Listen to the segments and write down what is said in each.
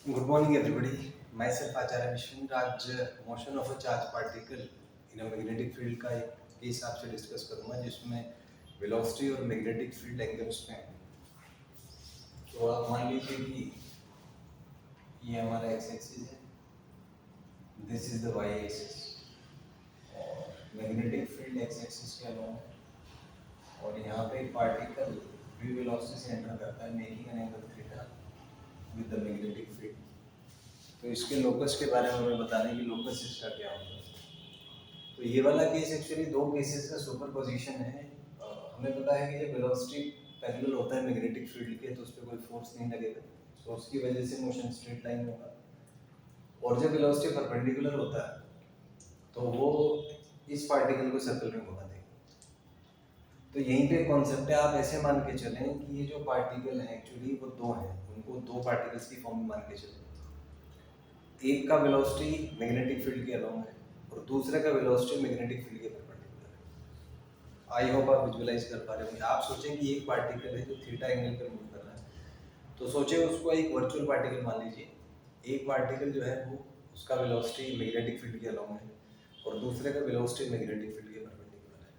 Good morning, everybody. Myself Acharya Vishwin. आज motion of a charge particle in a magnetic field का एक case आपसे discuss करूंगा जिसमें वेलोसिटी और मैग्नेटिक फील्ड एंगल्स में है। तो आप मान लीजिए कि ये हमारा एक्स एक्सिस है, this is the Y axis और मैग्नेटिक फील्ड एक्स एक्सिस के अलोंग है और यहाँ पे पार्टिकल v वेलोसिटी से एंटर करता है making an angle theta with the magnetic field. तो इसके लोकस के बारे में हमें बताने की लोकस इसका क्या होगा। तो ये वाला केस एक्चुअली दो केसेस का सुपरपोजिशन है। हमें पता है कि जब वेलोसिटी पैरेलल होता है मैग्नेटिक फील्ड के तो उस पर कोई फोर्स नहीं लगेगा, तो उसकी वजह से मोशन स्ट्रेट लाइन होगा। और जब वेलोसिटी परपेंडिकुलर होता है तो वो इस पार्टिकल को सर्कल में घुमा देगा। तो यहीं पे कॉन्सेप्ट है, आप ऐसे मान के चलें कि ये जो पार्टिकल है एक्चुअली वो दो हैं, उनको दो पार्टिकल्स की फॉर्म में मान के चलें। एक का वेलोसिटी मैग्नेटिक फील्ड के अलोंग है और दूसरे का वेलोसिटी मैग्नेटिक फील्ड के परपेंडिकुलर है। आई होप आप विजुअलाइज कर पा रहे होंगे। आप सोचें कि एक पार्टिकल है जो थीटा एंगल पर मूव कर रहा है, तो सोचे उसको एक वर्चुअल पार्टिकल मान लीजिए। एक पार्टिकल जो है वो उसका वेलोसिटी मैग्नेटिक फील्ड के अलोंग है और दूसरे का वेलोसिटी मैग्नेटिक फील्ड के परपेंडिकुलर है।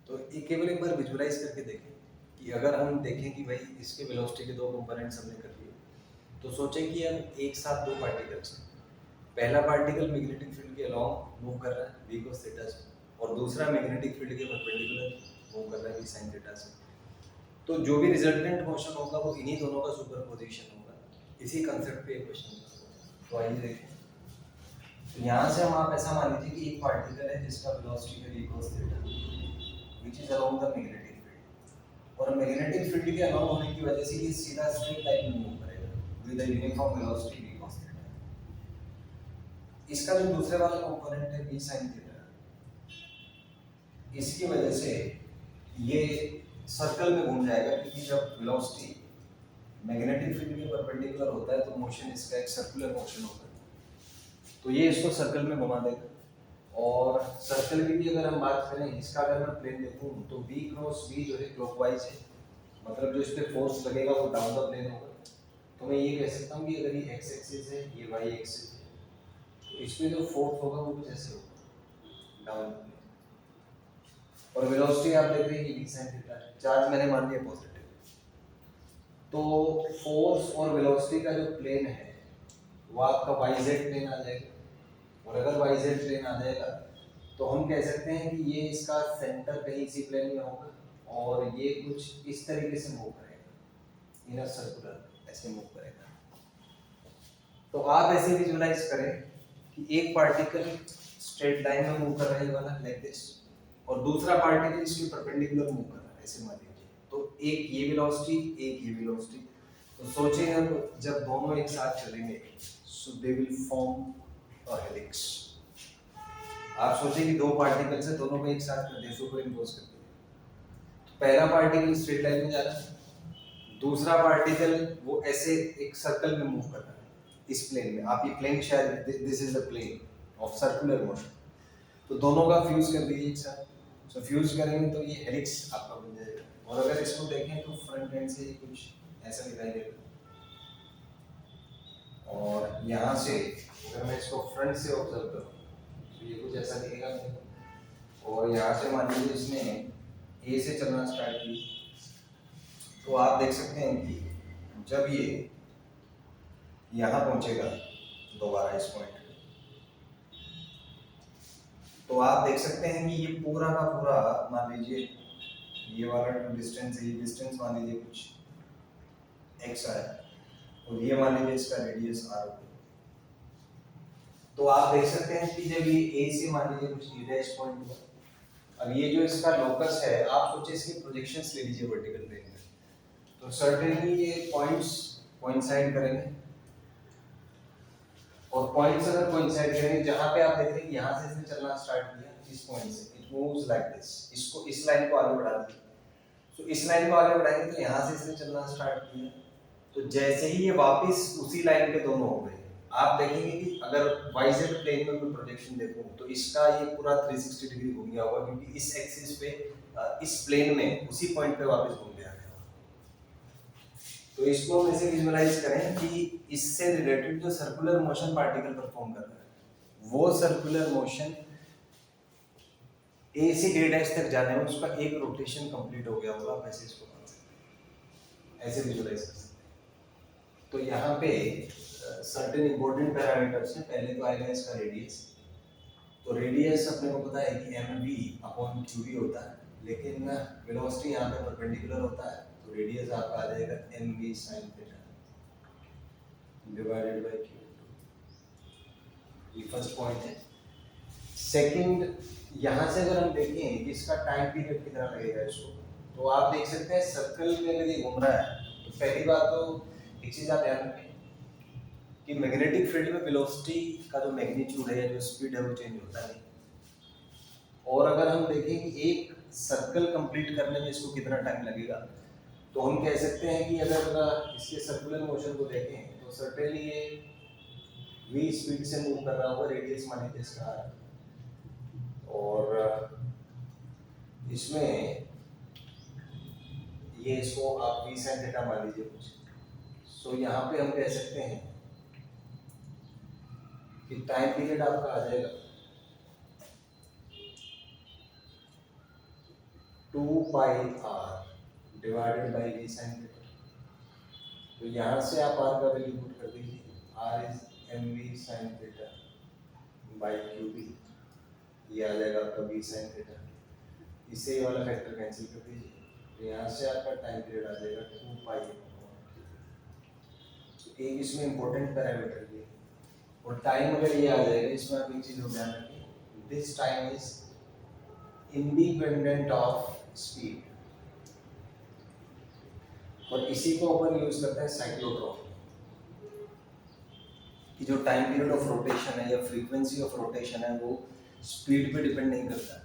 तो ये केवल एक बार विजुअलाइज करके देखें कि अगर हम देखें कि भाई इसके वेलोसिटी के दो कंपोनेंट्स हमने कर लिए, तो सोचें कि हम एक साथ दो पार्टिकल्स हैं। पहला पार्टिकल मैग्नेटिक फील्ड के अलोंग मूव कर रहा है v cos थीटा से और दूसरा मैग्नेटिक फील्ड के परपेंडिकुलर मूव कर रहा है v sin थीटा से। तो जो भी रिजल्टेंट मोशन होगा वो इन्हीं दोनों का सुपरपोजिशन होगा। इसी कंसेप्ट पे क्वेश्चन होगा। तो आइए देखें। तो यहाँ से हम आप ऐसा मान लीजिए कि एक पार्टिकल है जिसका वेलोसिटी है v cos theta which is along the magnetic field और मैग्नेटिक फील्ड के अलोंग होने की वजह से ये सीधा स्ट्रेट लाइन में मूव करेगा with the uniform velocity v cos theta. इसका जो दूसरे वाला कंपोनेंट है v sin थीटा, इसकी वजह से ये सर्कल में घूम जाएगा क्योंकि जब वेलोसिटी मैग्नेटिक फील्ड के परपेंडिकुलर होता है तो मोशन इसका एक सर्कुलर मोशन होता है, तो ये इसको सर्कल में घुमा देगा। और सर्कल की भी अगर हम बात करें, इसका अगर मैं प्लेन देखूं तो v क्रॉस v जो है क्लॉकवाइज है, मतलब जो इस पे फोर्स लगेगा वो डाउन द प्लेन होगा। तो मैं ये कह सकता हूँ कि अगर ये x एक्सिस है ये y एक्सिस है, तो इसमें जो फोर्स होगा वो कुछ ऐसे होगा डाउन द प्लेन। और वेलोसिटी आप देख रहे हैं कि v sin थीटा है, चार्ज मैंने मान लिया पॉजिटिव। तो फोर्स और वेलोसिटी का जो प्लेन है वो आपका yz प्लेन आ जाएगा। और अगर yz प्लेन आ जाएगा तो हम कह सकते हैं कि ये इसका सेंटर कहीं इसी प्लेन में होगा और ये कुछ इस तरीके से मूव करेगा, इनर सर्कुलर ऐसे मूव करेगा। तो आप ऐसे विजुअलाइज करें कि एक पार्टिकल स्ट्रेट लाइन में मूव कर रहा है ये वाला लाइक दिस, और दूसरा पार्टिकल इसके परपेंडिकुलर मूव कर रहा है ऐसे मान लीजिए। तो एक ये वेलोसिटी एक ये वेलोसिटी, तो सोचिए अब जब दोनों एक साथ चलेंगे so they will form a helix. आप सोचिए कि दो पार्टिकल्स है, दोनों को एक साथ कर दे, सुपर इम्पोज कर दे। तो पहला पार्टिकल स्ट्रेट लाइन में जा रहा है, दूसरा पार्टिकल वो ऐसे एक सर्कल में मूव कर रहा है इस प्लेन में। आप ये प्लेन शायद this is the plane of circular motion, तो दोनों का फ्यूज कर दीजिए एक साथ। सो फ्यूज करेंगे तो ये हेलिक्स आपका बन जाएगा। और अगर इसको देखें तो फ्रंट एंड से कुछ ऐसा दिखाई देगा और यहाँ से अगर मैं इसको फ्रंट से ऑब्जर्व करूँ तो ये कुछ ऐसा दिखेगा मेरे को। और यहाँ से मान लीजिए इसने ए से चलना स्टार्ट की, तो आप देख सकते हैं कि जब ये यहाँ पहुँचेगा दोबारा इस पॉइंट पे, तो आप देख सकते हैं कि ये पूरा का पूरा मान लीजिए ये वाला डिस्टेंस है, ये डिस्टेंस मान लीजिए कुछ x है और ये मान लीजिए इसका रेडियस r है। तो आप देख सकते हैं कि जब ये a से मान लीजिए कुछ डैश पॉइंट हुआ, अब ये जो इसका लोकस है आप सोचिए इसके प्रोजेक्शंस ले लीजिए वर्टिकल प्लेन में, तो सर्टेनली ये पॉइंट्स कोइंसाइड करेंगे। और पॉइंट्स अगर कोइंसाइड करेंगे, जहां पे आप देख रहे हैं यहाँ से इसने चलना स्टार्ट किया इस पॉइंट से, इट मूव्स लाइक दिस, इसको इस लाइन को आगे बढ़ा दीजिए। तो इस लाइन को आगे बढ़ाएंगे तो यहाँ से इसने चलना स्टार्ट किया, तो जैसे ही ये वापस उसी लाइन पे दोनों हो गए, आप देखेंगे कि अगर वाईजेड प्लेन में कोई प्रोजेक्शन देखो तो इसका ये पूरा 360 डिग्री घूम गया होगा, क्योंकि इस एक्सिस पे इस प्लेन में उसी पॉइंट पे वापस घूम गया है। तो इसको हम ऐसे विजुअलाइज करें कि इससे रिलेटेड जो सर्कुलर मोशन पार्टिकल परफॉर्म कर रहा है वो सर्कुलर मोशन ए से ए डैश तक जाने में उसका एक रोटेशन कंप्लीट हो गया होगा। आप ऐसे इसको मान सकते हैं, ऐसे विजुअलाइज कर सकते हैं। तो यहाँ पे सर्टेन इंपॉर्टेंट पैरामीटर्स हैं। पहले तो आएगा इसका रेडियस। तो रेडियस अपने को पता है कि mv अपॉन qv होता है, लेकिन वेलोसिटी यहाँ पे परपेंडिकुलर होता है, तो रेडियस आपका आ जाएगा mv sin theta divided by q। ये फर्स्ट पॉइंट है। सेकंड, यहाँ से अगर हम देखें कि इसका टाइम पीरियड कितना लगेगा इसको, तो आप देख सकते हैं सर्कल में अगर ये घूम रहा है तो पहली बात तो एक चीज आप ध्यान रखें कि मैग्नेटिक फील्ड में वेलोसिटी का जो मैग्नीट्यूड है, जो स्पीड है, वो चेंज होता नहीं। और अगर हम देखें कि एक सर्कल कंप्लीट करने में इसको कितना टाइम लगेगा, तो हम कह सकते हैं कि अगर इसके सर्कुलर मोशन को देखें तो सर्टेनली ये v स्पीड से मूव कर रहा होगा, रेडियस मान लीजिए इसका r, और इसमें ये इसको आप v sin थीटा मान लीजिए कुछ। सो यहाँ पे हम कह सकते हैं कि टाइम पीरियड आपका आ जाएगा 2 पाई r divided by v sin theta. तो यहाँ से आप r का वैल्यू पुट कर दीजिए, r is mv sin theta by qb, ये आ जाएगा आपका v sin थीटा। इससे ये वाला फैक्टर कैंसिल कर दीजिए, तो यहाँ से आपका टाइम पीरियड आ जाएगा 2 पाई। तो एक इसमें इंपॉर्टेंट पैरामीटर ये, और टाइम अगर ये आ जाएगा, इसमें आप एक चीज को ध्यान रखिए, this time is independent of speed, और इसी को अपन यूज करते हैं साइक्लोट्रॉन, कि जो टाइम पीरियड ऑफ रोटेशन है या फ्रीक्वेंसी ऑफ रोटेशन है वो स्पीड पे डिपेंड नहीं करता।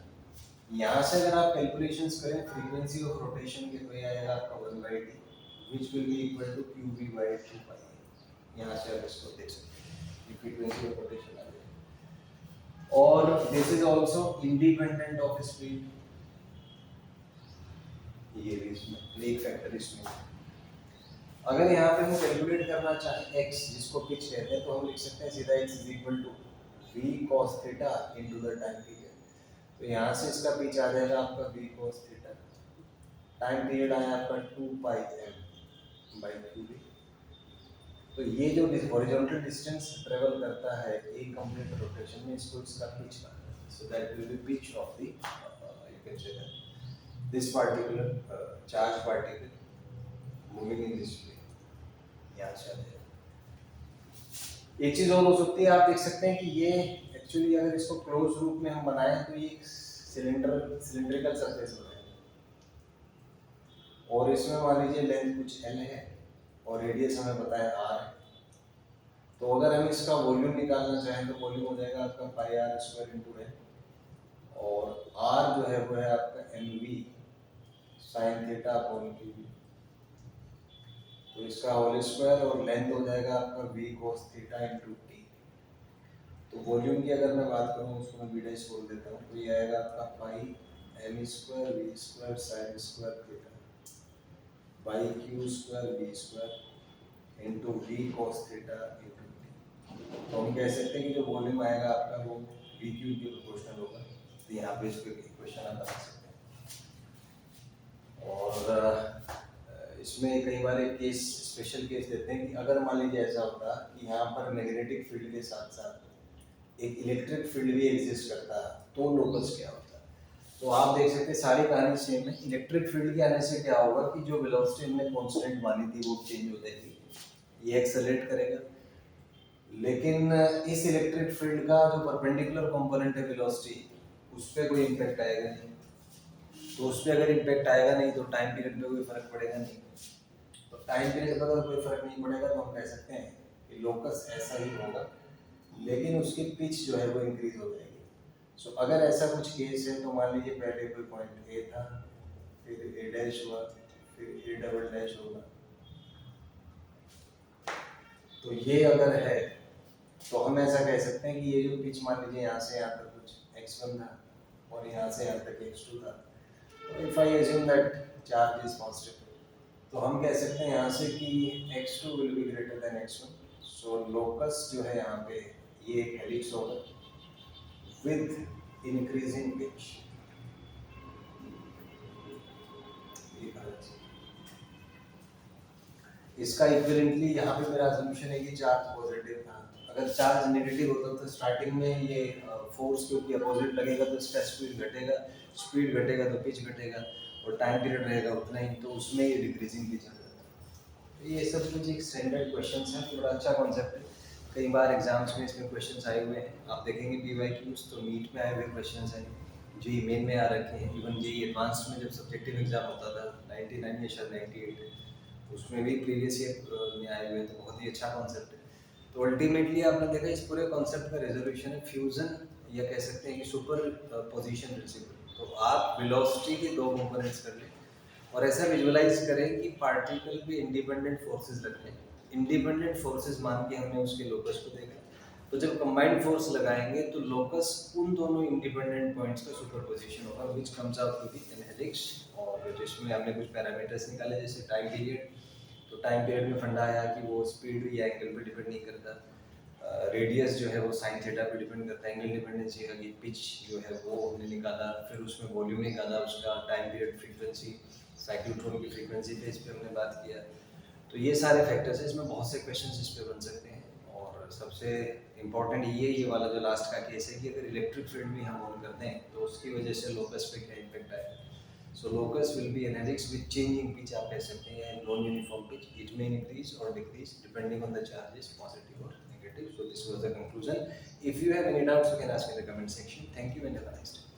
यहाँ से अगर आप कैलकुलेशंस करें फ्रीक्वेंसी ऑफ रोटेशन के, तो ये आएगा आपका 1/d which will be equal to qv by 2 pi। यहाँ से आप इसको देख सकते हैं कि फ्रीक्वेंसी ऑफ रोटेशन आ जाएगा, और this is also independent of speed, ये भी इसमें एक फैक्टर इसमें। अगर यहाँ पे हम कैलकुलेट करना चाहें x, जिसको पिच कहते हैं, तो हम लिख सकते हैं सीधा x is equal to v cos theta into the time period. तो यहाँ से इसका पिच आ जाएगा आपका v cos theta, time period आया आपका 2 पाई m बाई qb। तो ये जो हॉरिजॉन्टल डिस्टेंस ट्रेवल करता है एक कंप्लीट रोटेशन में, इसको इसका पिच कहते हैं। So that will be pitch of the, you can say that this particular charge particle moving in this way. यहाँ से आ जाएगा। एक चीज और हो सकती है, आप देख सकते हैं कि ये एक्चुअली अगर इसको क्लोज रूप में हम बनाएं तो ये सिलेंड्रिकल सरफेस हो जाएगा, और इसमें मान लीजिए लेंथ कुछ l है और रेडियस हमें पता है r है। तो अगर हम इसका वॉल्यूम निकालना चाहें तो वॉल्यूम हो जाएगा आपका पाई r स्क्वायर इंटू l, और r जो है वो है आपका mv sin theta upon qv, तो इसका होल स्क्वायर, और लेंथ हो जाएगा आपका v cos theta into t। तो वॉल्यूम की अगर मैं बात करूँ, उसको मैं v डैश बोल देता हूँ, तो ये आएगा आपका पाई m square v square sin square theta by q square v square into v cos theta into t। तो हम कह सकते हैं कि जो वॉल्यूम आएगा आपका वो v q के प्रोपोर्शनल होगा। तो यहाँ पे इसको इक्वेशन आप बना सकते हैं। और इसमें कई बार एक केस, स्पेशल केस देते हैं कि अगर मान लीजिए ऐसा होता कि यहाँ पर मैग्नेटिक फील्ड के साथ साथ एक इलेक्ट्रिक फील्ड भी एग्जिस्ट करता, तो लोकस क्या होता। तो आप देख सकते हैं सारी कहानी सेम है। इलेक्ट्रिक फील्ड के आने से क्या होगा कि जो वेलोसिटी हमने कांस्टेंट मानी थी वो चेंज हो जाएगी, ये एक्सेलरेट करेगा, लेकिन इस इलेक्ट्रिक फील्ड का जो परपेंडिकुलर कंपोनेंट है वेलोसिटी, उस पर कोई इम्पैक्ट आएगा नहीं। तो उस पर अगर इम्पैक्ट आएगा नहीं तो टाइम पीरियड पे कोई फर्क पड़ेगा नहीं। तो टाइम पीरियड पर अगर कोई फर्क नहीं पड़ेगा तो हम कह सकते हैं कि लोकस ऐसा ही होगा, लेकिन उसकी पिच जो है वो इंक्रीज हो जाएगी। सो अगर ऐसा कुछ केस है तो मान लीजिए पहले कोई पॉइंट ए था, फिर ए डैश हुआ, फिर ए डबल डैश होगा। तो ये अगर है तो हम ऐसा कह सकते हैं कि ये जो पिच मान लीजिए यहाँ से यहाँ तक कुछ x1 था और यहाँ से यहाँ तक x2 था। If I assume that charge is positive, तो हम कह सकते हैं यहाँ से कि x2 will be greater than x1, so locus जो है यहाँ पे ये एक हेलिक्स होगा विद इंक्रीजिंग पिच। इसका इक्विवेलेंटली यहाँ पे मेरा अजम्पशन है कि चार्ज पॉजिटिव था। अगर चार्ज नेगेटिव होता तो स्टार्टिंग में ये फोर्स क्योंकि अपोजिट लगेगा तो इसका स्पीड घटेगा तो पिच घटेगा, और टाइम पीरियड रहेगा उतना ही, तो उसमें ये डिक्रीजिंग पिच आ जाता है। तो ये सब कुछ एक स्टैंडर्ड क्वेश्चन है, बड़ा अच्छा कॉन्सेप्ट है। कई बार एग्जाम्स में इसमें क्वेश्चन आए हुए हैं, आप देखेंगे PYQs तो नीट में आए हुए क्वेश्चन हैं, जी मेन में आ रखे हैं, इवन जी एडवांस में जब सब्जेक्टिव एग्जाम होता था 99 या शायद 98 उसमें भी प्रीवियस ईयर में आए हुए, तो बहुत ही अच्छा कॉन्सेप्ट है। तो अल्टीमेटली आपने देखा इस पूरे कॉन्सेप्ट का रेजोल्यूशन है फ्यूजन, या कह सकते हैं कि सुपर पोजीशन प्रिंसिपल। तो आप वेलोसिटी के दो कंपोनेंट्स कर लें और ऐसा विजुअलाइज करें कि पार्टिकल पे इंडिपेंडेंट फोर्सेस लगते हैं। इंडिपेंडेंट फोर्सेस मान के हमने उसके लोकस को देखा, तो जब कंबाइंड फोर्स लगाएंगे तो लोकस उन दोनों इंडिपेंडेंट पॉइंट्स का सुपरपोजिशन होगा, which comes out to be an helix. और जिसमें हमने कुछ पैरामीटर्स निकाले जैसे टाइम पीरियड, तो टाइम पीरियड में फंडा आया कि वो स्पीड या एंगल पे डिपेंड नहीं करता, रेडियस जो है वो साइन थीटा पे डिपेंड करता है, एंगल डिपेंडेंसी है कि पिच जो है वो हमने निकाला, फिर उसमें वॉल्यूम निकाला, उसका टाइम पीरियड, फ्रीक्वेंसी, साइक्लोट्रॉन की फ्रीक्वेंसी पे इस पर हमने बात किया। तो ये सारे फैक्टर्स हैं, इसमें बहुत से क्वेश्चन इस पे बन सकते हैं। और सबसे इम्पॉर्टेंट ये वाला जो लास्ट का केस है कि अगर इलेक्ट्रिक फील्ड भी हम ऑन करते हैं तो उसकी वजह से लोकस पे क्या इम्पैक्ट आएगा। So locus will be an helix with changing pitch, आप कह सकते हैं, non uniform pitch. It may increase or decrease depending on the charges, positive or negative. So this was the conclusion. If you have any doubts, you can ask in the comment section. Thank you and have a nice day.